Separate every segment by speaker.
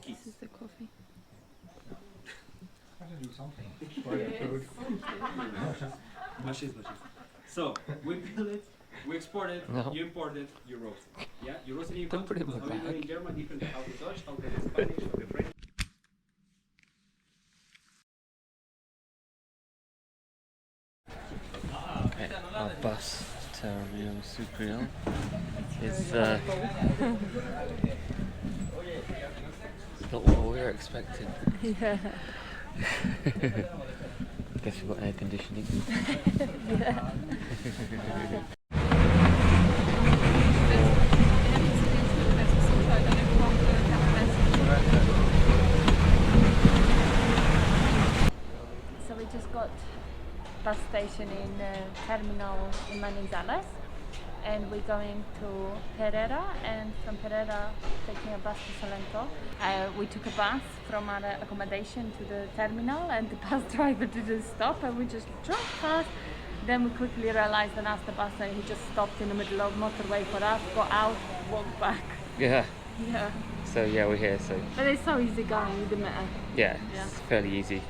Speaker 1: This is the coffee.
Speaker 2: I have to do something for the food.
Speaker 3: Machines. So, we build it, we export it, you import it, you roast it. Yeah, you roast it in your country. How you do it in German, different how to Dutch, how to Spanish, how to French.
Speaker 4: Okay, our bus to Rio Superior is not what we were expecting.
Speaker 1: Yeah.
Speaker 4: Guess we've got air conditioning.
Speaker 1: Yeah. So we just got bus station in terminal in Manizales, and we're going to Pereira, and from Pereira taking a bus to Salento. We took a bus from our accommodation to the terminal, and the bus driver didn't stop, and we just drove past. Then we quickly realized and asked the bus, and he just stopped in the middle of motorway for us, got out, walked back.
Speaker 4: Yeah.
Speaker 1: Yeah.
Speaker 4: So yeah, we're here. So.
Speaker 1: But it's so easy going, it didn't matter.
Speaker 4: Yeah, it's fairly easy.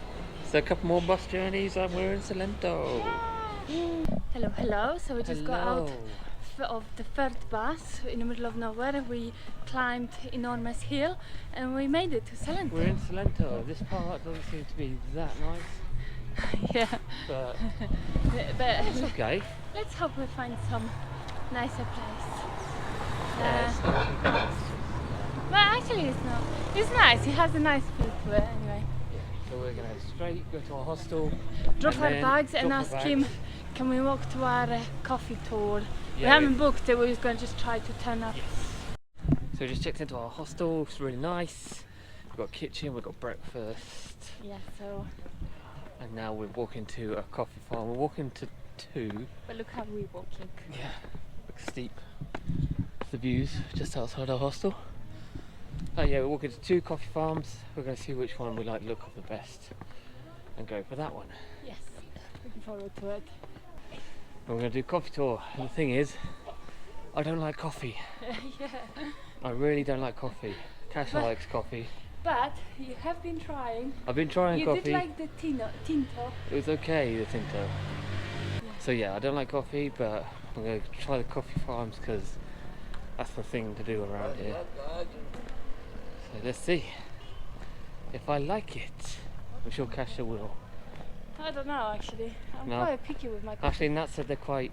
Speaker 4: So a couple more bus journeys, and we're in Salento.
Speaker 1: Hello, hello. So we just got out of the third bus in the middle of nowhere. We climbed enormous hill and we made it to Salento.
Speaker 4: We're in Salento. This part doesn't seem to be that nice.
Speaker 1: Yeah.
Speaker 4: But
Speaker 1: it's
Speaker 4: okay.
Speaker 1: Let's hope we find some nicer place.
Speaker 4: Yeah, it's not too bad.
Speaker 1: Well, actually it's not. It's nice. It has a nice feel to it anyway.
Speaker 4: So we're going to straight go to our hostel,
Speaker 1: drop our bags and ask him, can we walk to our coffee tour? Yeah, we haven't booked it, we're just going to just try to turn up.
Speaker 4: Yes. So we just checked into our hostel, it's really nice. We've got a kitchen, we've got breakfast.
Speaker 1: Yeah, so...
Speaker 4: And now we're walking to a coffee farm. We're walking to two.
Speaker 1: But look how we're walking.
Speaker 4: Yeah, look steep. The views just outside our hostel. Oh yeah, we're walking to two coffee farms. We're going to see which one we like the look of the best and go for that one.
Speaker 1: Yes, looking forward to it.
Speaker 4: And we're going to do coffee tour. And the thing is, I don't like coffee.
Speaker 1: Yeah.
Speaker 4: I really don't like coffee. Kasia likes coffee.
Speaker 1: But you have been trying.
Speaker 4: I've been trying coffee.
Speaker 1: You did like the Tinto.
Speaker 4: It was okay, the Tinto. Yeah. So yeah, I don't like coffee, but I'm going to try the coffee farms because that's the thing to do around here. So let's see if I like it. I'm sure Kasia will.
Speaker 1: I don't know actually. I'm quite picky with my coffee.
Speaker 4: Actually, Nat said they're quite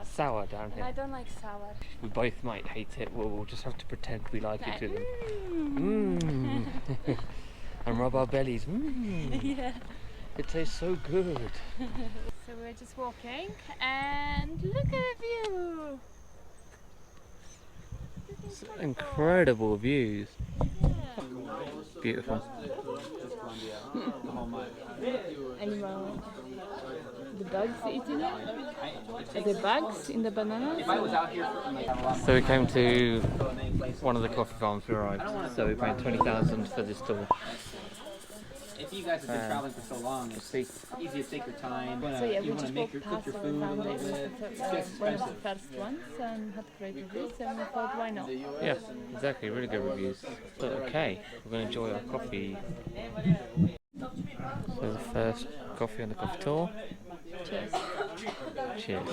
Speaker 4: sour down here.
Speaker 1: I don't like sour.
Speaker 4: We both might hate it. We'll just have to pretend we like it to them. And rub our bellies.
Speaker 1: Yeah.
Speaker 4: It tastes so good.
Speaker 1: So we're just walking and look at the view.
Speaker 4: Incredible views.
Speaker 1: Yeah.
Speaker 4: Beautiful.
Speaker 1: Animal. The bugs eating it? Are there bugs in the bananas?
Speaker 4: So we came to one of the coffee farms we arrived. So we paid 20,000 for this tour.
Speaker 3: If you guys have been traveling for so long, it's easy to take your time.
Speaker 1: So yeah, we just walked past around it. It was one of the first ones and had great reviews, and we thought, why not?
Speaker 4: Yeah, exactly, really good reviews. So okay, we're going to enjoy our coffee. So the first coffee on the coffee tour.
Speaker 1: Cheers.
Speaker 4: Cheers.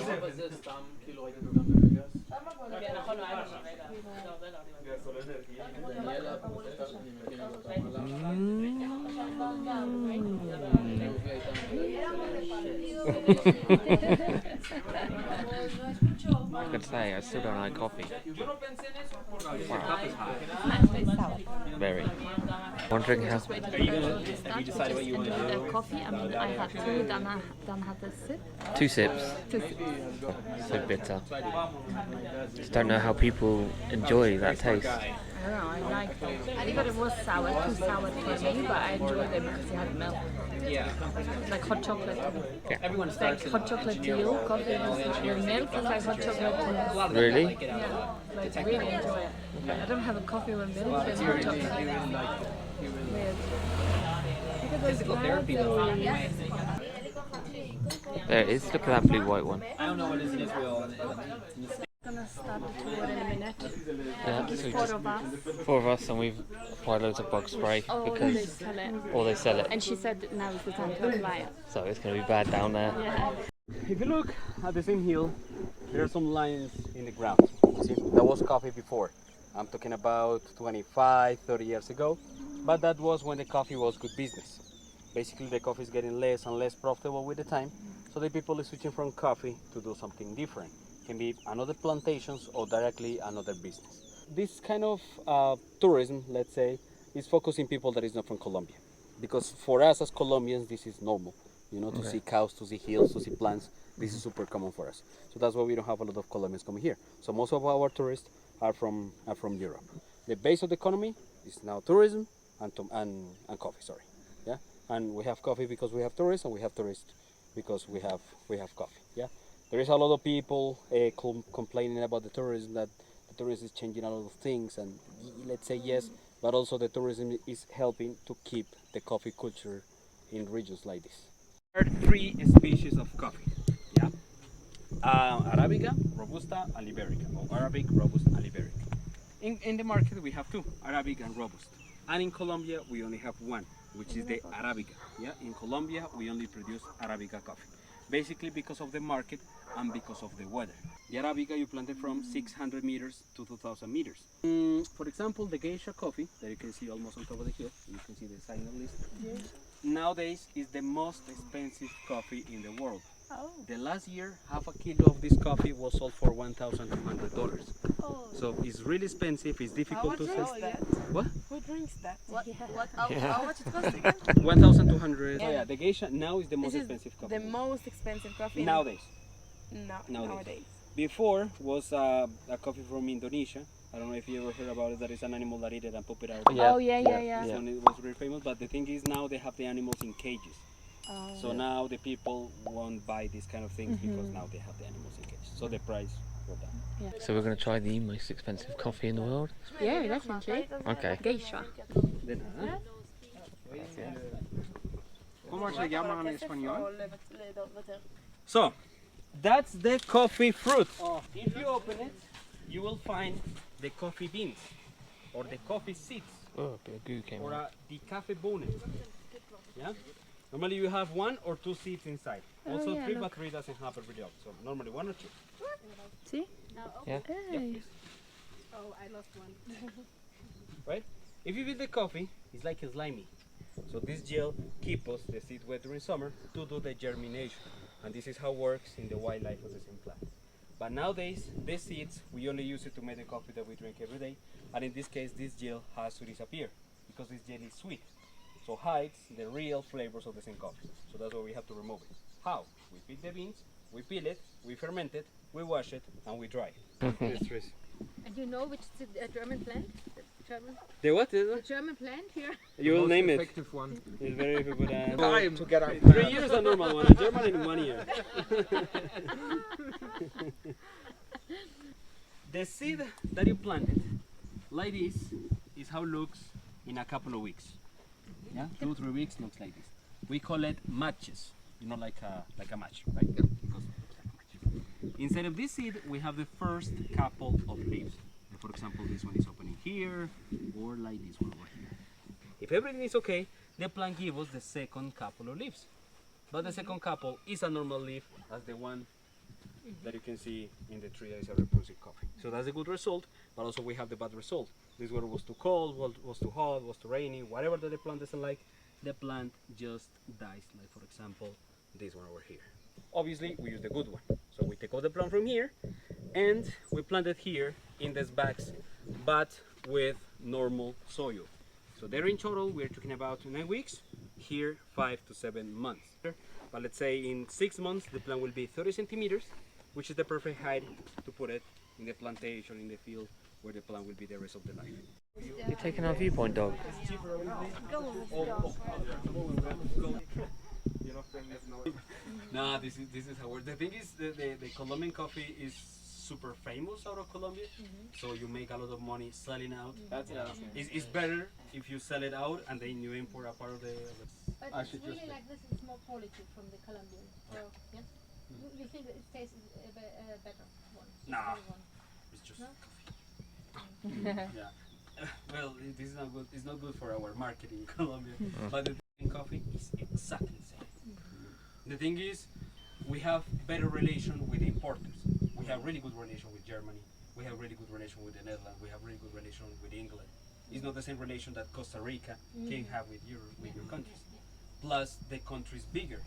Speaker 4: I could say I still don't like coffee. Wow. Very. Wondering how.
Speaker 3: Have you decided what you want to do?
Speaker 1: Coffee. I mean, I had two, then had a sip.
Speaker 4: 2 sips.
Speaker 1: 2 sips.
Speaker 4: So bitter. Just don't know how people enjoy that taste.
Speaker 1: I don't know, I liked it. I think it was sour, too sour for me, but I enjoyed it because it had milk.
Speaker 3: Yeah.
Speaker 1: Like hot chocolate.
Speaker 4: Yeah.
Speaker 3: Everyone starts
Speaker 1: Like hot chocolate to you, coffee with milk, it's like hot chocolate to me.
Speaker 4: Really?
Speaker 1: Yeah, like really enjoy it. I don't have a coffee with milk and hot chocolate. Weird.
Speaker 3: Physical therapy though.
Speaker 4: There it is. Look at that blue white one.
Speaker 3: I don't know what it is in Israel.
Speaker 1: gonna start the tour in a minute.
Speaker 4: Yeah, so
Speaker 1: There's
Speaker 4: we
Speaker 1: four
Speaker 4: just
Speaker 1: of us.
Speaker 4: 4 of us, and we've bought loads of bug spray
Speaker 1: Oh,
Speaker 4: because
Speaker 1: they sell it.
Speaker 4: or they sell it,
Speaker 1: And she said now is the time to apply it.
Speaker 4: so it's going to be bad down there.
Speaker 1: Yeah.
Speaker 3: If you look at the same hill, there are some lines in the ground. See, that was coffee before. I'm talking about 25, 30 years ago, but that was when the coffee was good business. Basically, the coffee is getting less and less profitable with the time, so the people are switching from coffee to do something different. Can be another plantations or directly another business. This kind of tourism, let's say, is focusing people that is not from Colombia, because for us as Colombians, this is normal. You know, to see cows, to see hills, to see plants. This is super common for us. So that's why we don't have a lot of Colombians coming here. So most of our tourists are from Europe. The base of the economy is now tourism and coffee. Sorry, yeah. And we have coffee because we have tourists, and we have tourists because we have coffee. Yeah. There is a lot of people complaining about the tourism, that the tourism is changing a lot of things, and let's say yes, but also the tourism is helping to keep the coffee culture in regions like this. There are 3 species of coffee, yeah? Arabica, Robusta, and Liberica, or Arabic, Robust, and Liberica. In the market we have 2, Arabic and Robust. And in Colombia we only have 1, which is the Arabica. Yeah? In Colombia we only produce Arabica coffee. Basically because of the market and because of the weather. The Arabica you planted from 600 meters to 2,000 meters. For example, the Geisha coffee, that you can see almost on top of the hill, you can see the sign on list. Yes. Nowadays is the most expensive coffee in the world. Oh. The last year, half a kilo of this coffee was sold for $1,200. Oh. So it's really expensive. It's difficult to sell. What?
Speaker 5: Who drinks that?
Speaker 1: What?
Speaker 5: Yeah.
Speaker 1: What?
Speaker 5: How much it costs again?
Speaker 3: 1,200.
Speaker 5: Yeah.
Speaker 3: So yeah, the Geisha now is the most
Speaker 5: This is
Speaker 3: expensive coffee.
Speaker 5: the most expensive coffee
Speaker 3: Nowadays.
Speaker 5: Nowadays.
Speaker 3: Before was a coffee from Indonesia. I don't know if you ever heard about it. There is an animal that eat it and poop it out.
Speaker 1: Oh yeah.
Speaker 3: This one was very famous. But the thing is, now they have the animals in cages.
Speaker 1: Oh.
Speaker 3: So now the people won't buy these kind of things because now they have the animals in cages. So the price go down.
Speaker 1: Yeah.
Speaker 4: So we're going to try the most expensive coffee in the world.
Speaker 1: Yeah, definitely.
Speaker 4: Okay.
Speaker 1: Geisha.
Speaker 3: De nada.
Speaker 2: ¿Cómo se llaman en español?
Speaker 3: So that's the coffee fruit. If you open it, you will find the coffee beans or the coffee seeds.
Speaker 4: Oh, a bit of goo came
Speaker 3: Or
Speaker 4: out.
Speaker 3: the cafe bonnet. Yeah? Normally you have 1 or 2 seeds inside. Also
Speaker 1: yeah,
Speaker 3: 3,
Speaker 1: look.
Speaker 3: but 3 doesn't happen very often. So normally 1 or 2.
Speaker 1: See?
Speaker 4: Yeah.
Speaker 1: Hey.
Speaker 5: Oh, I lost one.
Speaker 3: Right? If you feel the coffee, it's like a slimy. So this gel keeps us the seed wet during summer to do the germination. And this is how it works in the wildlife of the same plant. But nowadays, the seeds, we only use it to make the coffee that we drink every day. And in this case, this gel has to disappear because this gel is sweet. So hides the real flavors of the same coffee. So that's why we have to remove it. How? We pick the beans, we peel it, we ferment it, we wash it, and we dry it.
Speaker 6: And you know which is the German plant?
Speaker 3: The what?
Speaker 6: The German plant here?
Speaker 3: You will name it.
Speaker 2: Effective one.
Speaker 3: It's very effective.
Speaker 2: Time to get our
Speaker 3: 3 years a normal one, a German in 1 year. The seed that you planted, like this, is how it looks in a couple of weeks. Yeah, 2 or 3 weeks looks like this. We call it matches. You know, like a match, right? Yeah. Because it looks like a match. Inside of this seed, we have the first couple of leaves. For example, this one is opening here, or like this one over here. If everything is okay, the plant gives us the second couple of leaves. But the second couple is a normal leaf as the one that you can see in the tree that is a reproducing coffee. So that's a good result, but also we have the bad result. This weather was too cold, was too hot, was too rainy, whatever that the plant doesn't like, the plant just dies, like for example, this one over here. Obviously, we use the good one. So we take out the plant from here, and we plant it here in these bags, but with normal soil. So there in total, we're talking about 9 weeks, here 5 to 7 months. But let's say in 6 months, the plant will be 30 centimeters, which is the perfect height to put it in the plantation, in the field, where the plant will be the rest of the life.
Speaker 4: You're taking our viewpoint dog.
Speaker 3: No, this is how the thing is the Colombian coffee is super famous out of Colombia, so you make a lot of money selling out. That's it's better if you sell it out and then you import a part of the.
Speaker 6: But it's really like this is more quality from the Colombian. So, yes? You think that it tastes a better one?
Speaker 3: Nah. It's just coffee. Yeah. Well, this is not good. It's not good for our marketing in Colombia. But the thing in coffee is exactly the same. The thing is, we have better relation with the importers. We have really good relation with Germany. We have really good relation with the Netherlands. We have really good relation with England. It's not the same relation that Costa Rica can have with your countries. Plus, the country is bigger,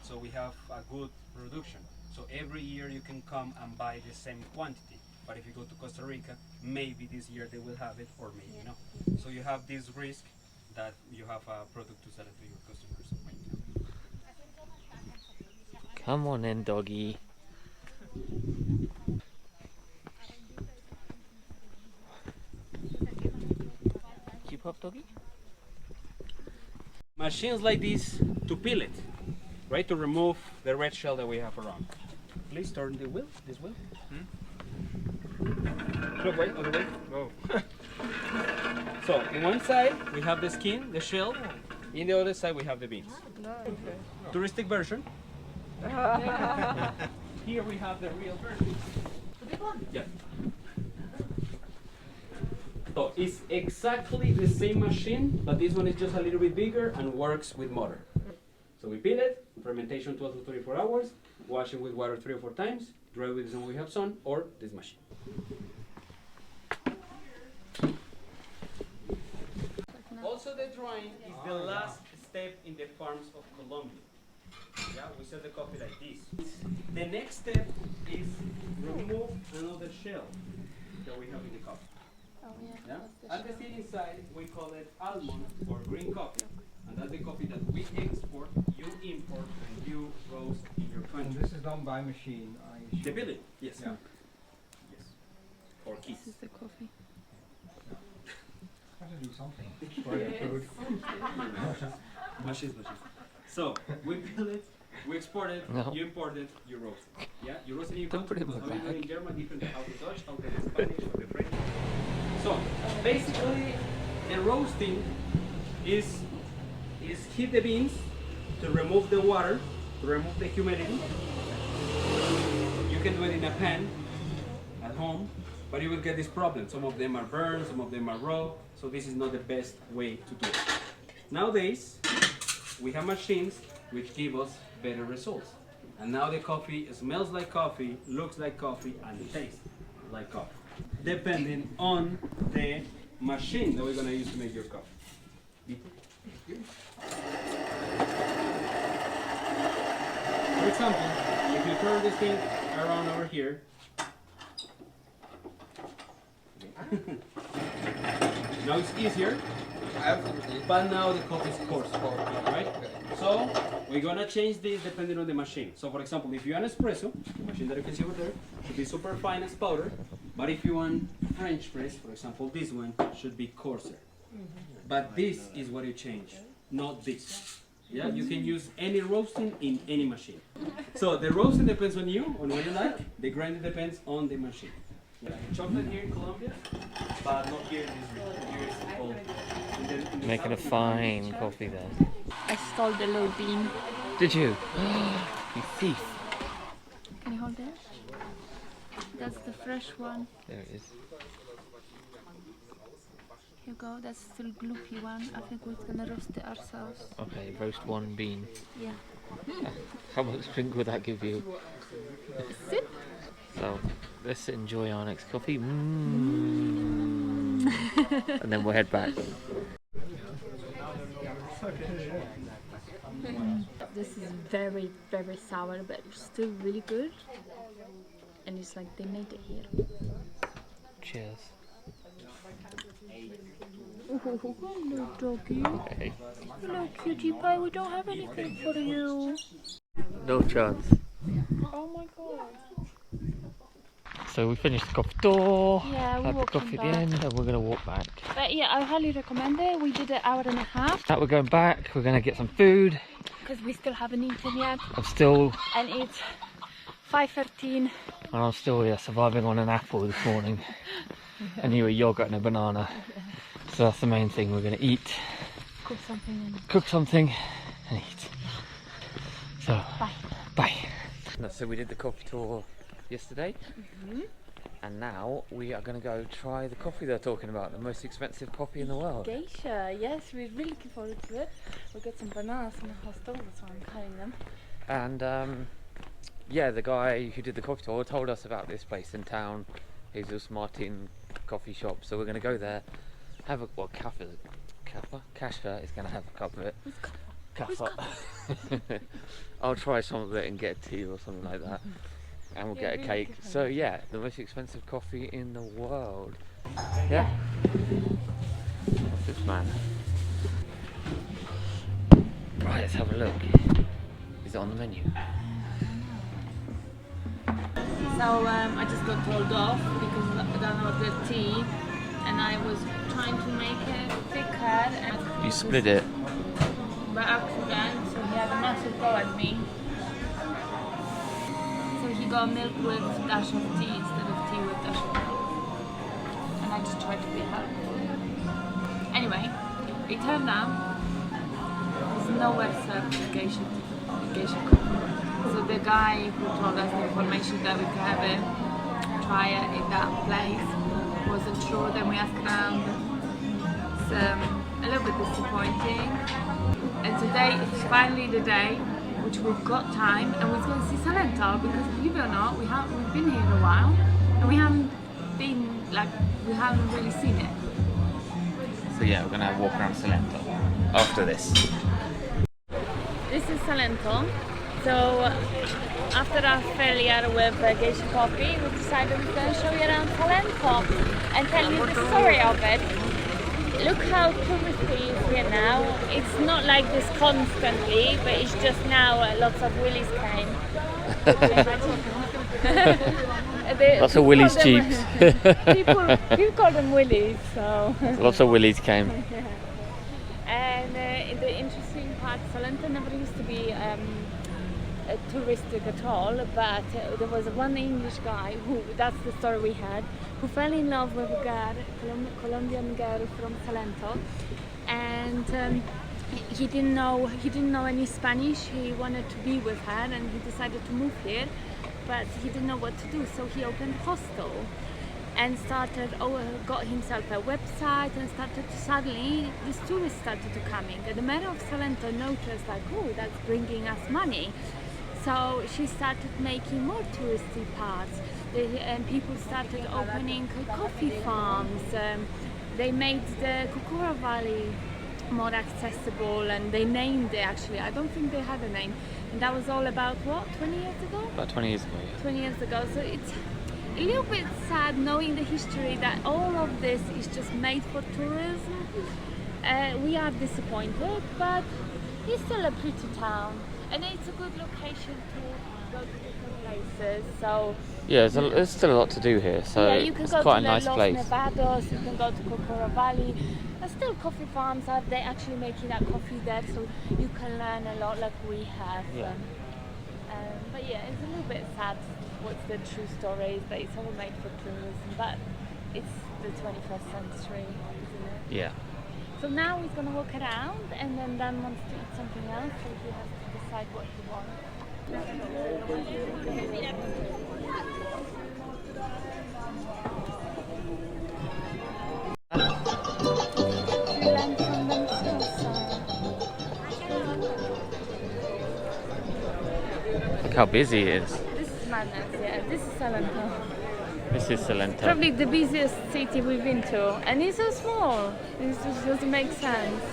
Speaker 3: so we have a good production. So every year you can come and buy the same quantity. But if you go to Costa Rica, maybe this year they will have it, or maybe not. So you have this risk that you have a product to sell it to your customers.
Speaker 4: Come on in, doggy. Keep up, doggy.
Speaker 3: Machines like this to peel it, right? To remove the red shell that we have around. Please turn the wheel, this wheel. Look, right, other way.
Speaker 2: Oh.
Speaker 3: So, in one side we have the skin, the shell. In the other side we have the beans. Touristic version. Here we have the real version. Yeah. So it's exactly the same machine, but this one is just a little bit bigger and works with motor. So we peel it, fermentation 12 to 24 hours, wash it with water 3 or 4 times, dry with the sun we have sun, or this machine. Also, the drying is the last step in the farms of Colombia. Yeah, we sell the coffee like this. The next step is remove another shell that we have in the coffee.
Speaker 1: Oh yeah.
Speaker 3: Yeah? At the seeding side, we call it almond or green coffee. And that's the coffee that we export, you import, and you roast in your
Speaker 2: And
Speaker 3: country.
Speaker 2: this is done by machine, I assume.
Speaker 3: The billing? Yes.
Speaker 2: Yeah.
Speaker 3: Yes. Or keys.
Speaker 1: This is the coffee.
Speaker 2: Have to do something for the food.
Speaker 3: Machines. So, we bill it, we export it,
Speaker 4: No.
Speaker 3: you import it, you roast it. Yeah, you roast it in your
Speaker 4: Don't put
Speaker 3: country.
Speaker 4: it in my
Speaker 3: How you do it
Speaker 4: bag.
Speaker 3: in German, different than how the Dutch, how the Spanish, or the French. So, basically, the roasting is heat the beans to remove the water, to remove the humidity. You can do it in a pan at home, but you will get this problem. Some of them are burned, some of them are raw, so this is not the best way to do it. Nowadays, we have machines which give us better results. And now the coffee smells like coffee, looks like coffee, and tastes like coffee. Depending on the machine that we're gonna use to make your coffee. For example, if you turn this thing around over here, now it's easier, but now the coffee is coarser, right? So we're gonna change this depending on the machine. So for example, if you want espresso, the machine that you can see over there should be super fine as powder, but if you want French press, for example, this one should be coarser. But this is what you change, not this. Yeah, you can use any roasting in any machine. So the roasting depends on you, on what you like. The grinding depends on the machine. Yeah, chocolate here in Colombia, but not here in this region. Here it's cold. In the
Speaker 4: Making a
Speaker 3: south is
Speaker 4: fine coffee then.
Speaker 1: I stole the low bean.
Speaker 4: Did you? You thief.
Speaker 1: Can you hold that? That's the fresh one.
Speaker 4: There it is.
Speaker 1: Here you go. That's still gloopy one. I think we're gonna roast it ourselves.
Speaker 4: Okay, roast one bean.
Speaker 1: Yeah.
Speaker 4: How much drink would that give you?
Speaker 1: Sip.
Speaker 4: So let's enjoy our next coffee. And then we'll head back.
Speaker 1: This is very, very sour, but still really good. And it's like they made it here.
Speaker 4: Cheers.
Speaker 1: Oh, hello, doggy.
Speaker 4: Okay.
Speaker 1: Hello, cutie pie. We don't have anything for you.
Speaker 4: No chance.
Speaker 1: Oh my god.
Speaker 4: So we finished the coffee tour.
Speaker 1: Yeah, we
Speaker 4: had the
Speaker 1: walked
Speaker 4: coffee at the
Speaker 1: back.
Speaker 4: end, and we're gonna walk back.
Speaker 1: But yeah, I highly recommend it. We did an hour and a half
Speaker 4: Now we're going back. We're gonna get some food.
Speaker 1: because we still haven't eaten yet.
Speaker 4: I'm still,
Speaker 1: And it's 5:13.
Speaker 4: and I'm still surviving on an apple this morning, and you a yogurt and a banana. So that's the main thing. We're gonna eat,
Speaker 1: Cook something and
Speaker 4: cook something, and eat. So
Speaker 1: bye.
Speaker 4: bye. So we did the coffee tour yesterday. And now we are going to go try the coffee they're talking about, the most expensive coffee in the world.
Speaker 1: Geisha, yes, we're really looking forward to it. We've got some bananas in the house over, so I'm cutting them.
Speaker 4: And yeah, the guy who did the coffee tour told us about this place in town, Jesus Martin coffee shop. So we're going to go there, have a Kasha is going to have a cup of it. Kappa. I'll try some of it and get tea or something like that, and we'll get a cake. So yeah, the most expensive coffee in the world. Yeah. What's this man? Right, let's have a look. Is it on the menu?
Speaker 1: So I just got told off because I don't know the tea, and I was trying to make it thicker. And
Speaker 4: You split it.
Speaker 1: by accident, so he had a massive go at me. So he got milk with dash of tea instead of tea with dash of milk. And I just tried to be helpful. Anyway, it turned out there's nowhere served geisha coffee. So the guy who told us the information that we could have it, try it in that place, wasn't sure. Then we asked around. It's a little bit disappointing. And today is finally the day which we've got time, and we're going to see Salento because, believe it or not, we've been here a while and we haven't really seen it.
Speaker 4: So yeah, we're gonna have a walk around Salento after this.
Speaker 1: This is Salento. So after our failure with geisha coffee, we decided we're going to show you around Salento and tell you the story of it. Look how touristy it is here now. It's not like this constantly, but it's just now lots of willies came.
Speaker 4: Lots of willies jeeps.
Speaker 1: people call them willies, so.
Speaker 4: Lots of willies came.
Speaker 1: And the interesting part, Salento never used to be touristic at all, but there was one English guy who, that's the story we had, who fell in love with a girl, Colombian girl from Salento, and he didn't know any Spanish. He wanted to be with her, and he decided to move here, but he didn't know what to do, so he opened a hostel and got himself a website, and suddenly these tourists started to coming, and the mayor of Salento noticed, like, oh, that's bringing us money. So she started making more touristy parts, and people started opening coffee farms. They made the Kokora Valley more accessible, and they named it, actually. I don't think they had a name. And that was all about, what, 20 years ago?
Speaker 4: About 20 years ago, yeah.
Speaker 1: 20 years ago. So it's a little bit sad knowing the history that all of this is just made for tourism. We are disappointed, but it's still a pretty town. And it's a good location to go to different places. So
Speaker 4: Yeah, there's still a lot to do here, so
Speaker 1: yeah, you can
Speaker 4: it's
Speaker 1: go
Speaker 4: quite
Speaker 1: to
Speaker 4: a nice
Speaker 1: Los
Speaker 4: place.
Speaker 1: Nevados, you can go to Kokora Valley. There's still coffee farms. They're actually making that coffee there, so you can learn a lot like we have.
Speaker 4: Yeah.
Speaker 1: But yeah, it's a little bit sad. What's the true story is that it's all made for tourism, but it's the 21st century, isn't it?
Speaker 4: Yeah.
Speaker 1: So now he's going to walk around, and then Dan wants to eat something else, so he has to decide what he wants.
Speaker 4: Look how busy it is.
Speaker 1: This is madness, yeah. This is Salento.
Speaker 4: This is Salento.
Speaker 1: Probably the busiest city we've been to, and it's so small. It just doesn't make sense.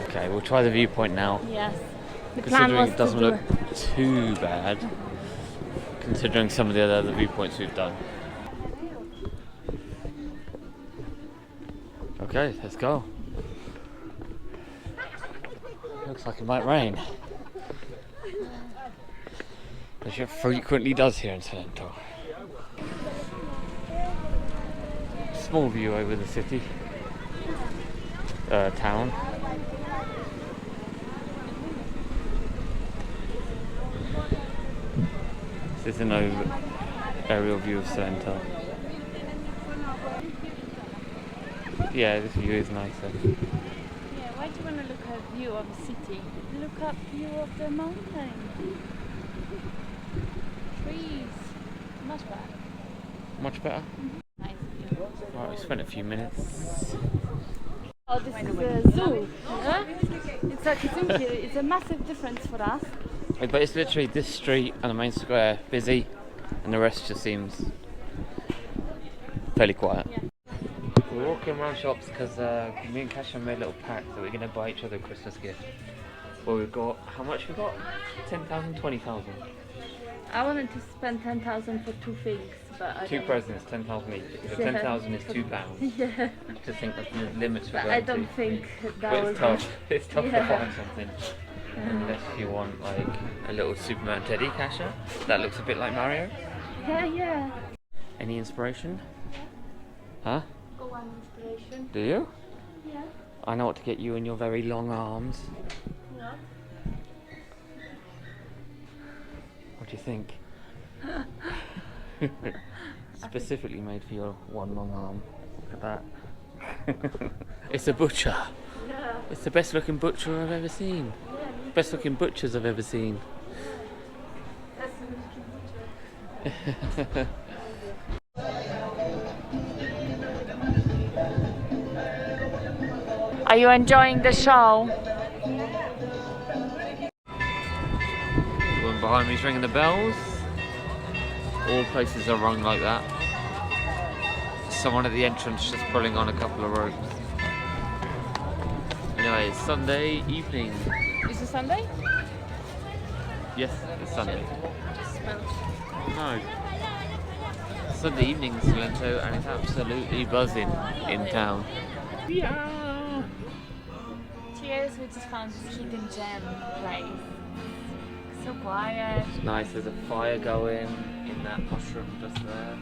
Speaker 4: Okay, we'll try the viewpoint now.
Speaker 1: Yes. The plan
Speaker 4: Considering
Speaker 1: was
Speaker 4: it doesn't
Speaker 1: to do
Speaker 4: look too bad, considering some of the other viewpoints we've done. Okay, let's go. Looks like it might rain. As it frequently does here in Salento. Small view over the city, town. This is an aerial view of Salento. Yeah, this view is nicer.
Speaker 1: Yeah, why do you want to look at view of the city? Look up view of the mountain. Trees. Much better.
Speaker 4: Much better.
Speaker 1: Nice.
Speaker 4: Right, we spent a few minutes.
Speaker 1: Oh, this is a zoo. Huh? It's like a zoo here. It's a massive difference for us.
Speaker 4: But it's literally this street and the main square busy, and the rest just seems fairly quiet.
Speaker 1: Yeah.
Speaker 4: We're walking around shops because me and Kasha made a little pact that we're going to buy each other a Christmas gift. Well, we've got, how much we got? 10,000, 20,000.
Speaker 1: I wanted to spend 10,000 for two things, but I
Speaker 4: Two
Speaker 1: don't.
Speaker 4: presents, 10,000 each. So
Speaker 1: Yeah.
Speaker 4: 10,000 is £2.
Speaker 1: Yeah,
Speaker 4: To think of the limits we're
Speaker 1: but
Speaker 4: going
Speaker 1: I don't
Speaker 4: to.
Speaker 1: think that
Speaker 4: But
Speaker 1: was.
Speaker 4: it's tough. It's tough
Speaker 1: Yeah.
Speaker 4: to find something. Unless you want like a little Superman teddy, Kasha. That looks a bit like Mario.
Speaker 1: Yeah.
Speaker 4: Any inspiration? Huh?
Speaker 1: Go on, inspiration.
Speaker 4: Do you?
Speaker 1: Yeah.
Speaker 4: I know what to get you and your very long arms.
Speaker 1: Yeah.
Speaker 4: What do you think? Specifically made for your one long arm. Look at that. It's a butcher.
Speaker 1: Yeah.
Speaker 4: It's the best looking butcher I've ever seen. Best looking butchers I've ever seen.
Speaker 1: That's a little picture. Are you enjoying the show?
Speaker 4: The one behind me is ringing the bells. All places are rung like that. Someone at the entrance just pulling on a couple of ropes. Anyway, it's Sunday evening.
Speaker 1: Is it Sunday?
Speaker 4: Yes, it's Sunday. No. Sunday evening in Salento, and it's absolutely buzzing in town. Yeah.
Speaker 1: Cheers, we just found this hidden gem place. So quiet,
Speaker 4: It's nice, there's a fire going in that mushroom just there.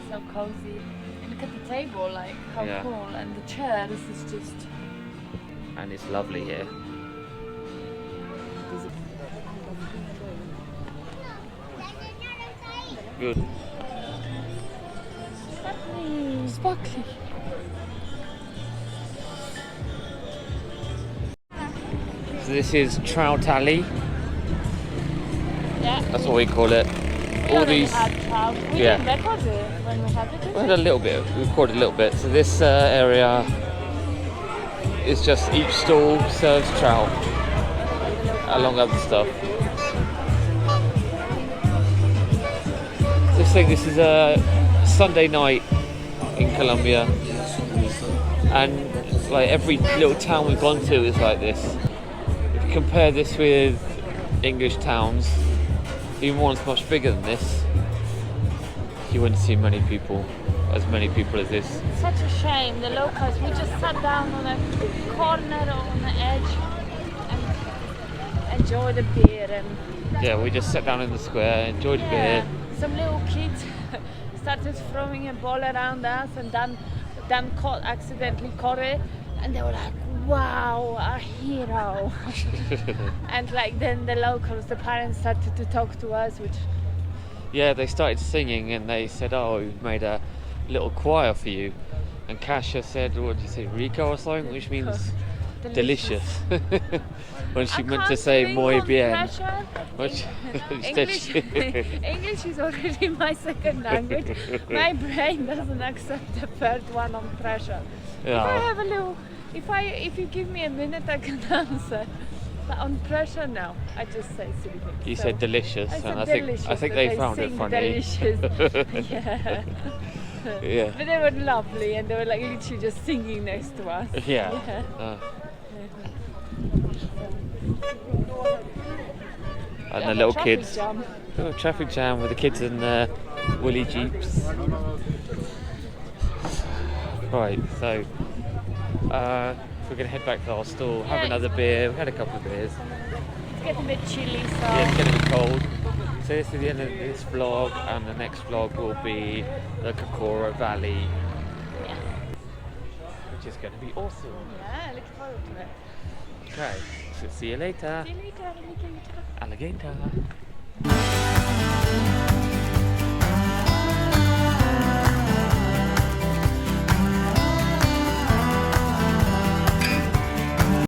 Speaker 1: so cozy. And look at the table, like how
Speaker 4: Yeah.
Speaker 1: cool. And the chair, this is just.
Speaker 4: And it's lovely here. Good.
Speaker 1: Sparkly.
Speaker 4: So this is Trout Alley,
Speaker 1: Yeah.
Speaker 4: that's what we call it.
Speaker 1: We
Speaker 4: All
Speaker 1: already
Speaker 4: these,
Speaker 1: had trout. We
Speaker 4: yeah.
Speaker 1: didn't record it when we had it.
Speaker 4: we had a little bit, we recorded a little bit. So this area is just each stall serves trout along other stuff. This is a Sunday night in Colombia, and like every little town we've gone to is like this. If you compare this with English towns, even one's much bigger than this, you wouldn't see many people as this.
Speaker 1: Such a shame, the locals. We just sat down on a corner on the edge and enjoyed a beer and.
Speaker 4: Yeah, we just sat down in the square, enjoyed a beer.
Speaker 1: Some little kids started throwing a ball around us, and Dan accidentally caught it, and they were like, "Wow, a hero!" And like then the locals, the parents started to talk to us, which.
Speaker 4: Yeah, they started singing and they said, "Oh, we've made a little choir for you." And Kasha said, "What did you say, Rico or something?" Which means delicious. When she
Speaker 1: I
Speaker 4: meant to
Speaker 1: can't
Speaker 4: say
Speaker 1: think
Speaker 4: muy
Speaker 1: on
Speaker 4: bien.
Speaker 1: pressure.
Speaker 4: Which
Speaker 1: English, English is already my second language. My brain doesn't accept the third one on pressure. If I
Speaker 4: Yeah.
Speaker 1: have a little, if you give me a minute, I can answer. But on pressure, no. I just say silly things.
Speaker 4: You
Speaker 1: So
Speaker 4: said delicious,
Speaker 1: I
Speaker 4: and
Speaker 1: said
Speaker 4: I
Speaker 1: delicious,
Speaker 4: think
Speaker 1: but
Speaker 4: they found it
Speaker 1: sing
Speaker 4: funny.
Speaker 1: Delicious. Yeah.
Speaker 4: Yeah.
Speaker 1: But they were lovely, and they were like literally just singing next to us.
Speaker 4: Yeah.
Speaker 1: Yeah.
Speaker 4: And
Speaker 1: Yeah,
Speaker 4: the little
Speaker 1: traffic
Speaker 4: kids.
Speaker 1: jam.
Speaker 4: Little traffic jam with the kids in the woolly jeeps. Right, so we're gonna head back to our stall, have
Speaker 1: Yeah,
Speaker 4: another beer. We had a couple of beers.
Speaker 1: It's getting a bit chilly, so.
Speaker 4: Yeah, it's getting a bit cold. So this is the end of this vlog, and the next vlog will be the Kokora Valley, which is going to be awesome.
Speaker 1: Yeah, looking forward to it.
Speaker 4: Okay, so see you later.
Speaker 1: See you later, alligator.
Speaker 4: Alligator.